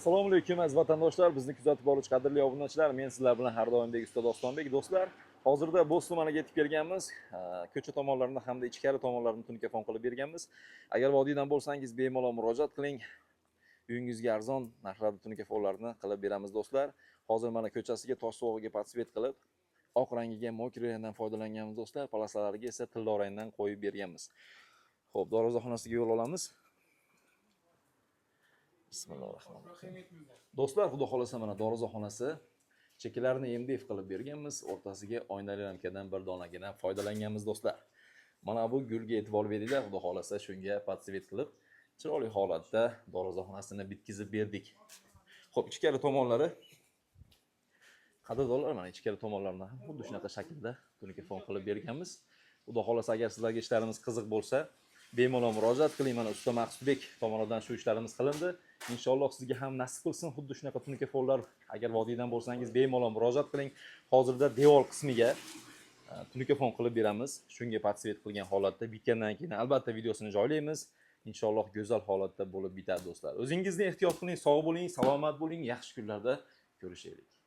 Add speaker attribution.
Speaker 1: Assalomu alaykum aziz vatandoshlar, bizni kuzatib boruvchi qadrli obunachilar. Men sizlar bilan har doimdek ustoz Dostonbek. Do'stlar, hozirda Bo'z tumaniga yetib kelganmiz. Ko'cha tomonlarini hamda ichkari tomonlarini tunikafon qilib berganmiz. Agar vodiydan bo'lsangiz, bemalol murojaat qiling. Uyingizga arzon narxlarda tunikafonlarni qilib beramiz do'stlar. Hozir mana ko'chasiga tosh suvog'iga podsvet qilib, oq rangiga mokri rangdan foydalanganmiz do'stlar. Palasalariga esa tildor rangdan qo'yib berganmiz. Xo'p, darvozaxonasiga yo'l olamiz. Bismillahirrohmanirrohim. Do'stlar, xudo xolasa mana darvozaxonasi cheklarini MDF qilib berganmiz. O'rtasiga oynali ramkadan bir donagina foydalanganmiz do'stlar. Mana bu gulga e'tibor beringlar, xudo xolasa shunga podsvet qilib chiroyli holatda darvozaxonasini bitkizib berdik. Xo'p, ichkari tomonlari qadrdonlar, mana ichkari tomonlarini ham xuddi shunaqa shaklda tunikafon qilib berganmiz. Xudo xolasa agar sizlarga ishlarimiz qiziq bo'lsa, bemalol murojaat qiling. Mana usta Maqsudbek tomonidan shu ishlarimiz qilindi. Inshaalloh sizga ham nasib qilsin xuddi shunaqa tunikafonlar. Agar vodiydan bo'lsangiz, bemalol murojaat qiling. Hozirda devor qismiga tunikafon qilib beramiz. Shunga podsvet qilgan holatda bitgandan keyin albatta videosini joylaymiz. Inshaalloh go'zal holatda bo'lib bitadi do'stlar. O'zingizni ehtiyot qiling, sog' bo'ling, salomat bo'ling. Yaxshi kunlarda ko'rishaylik.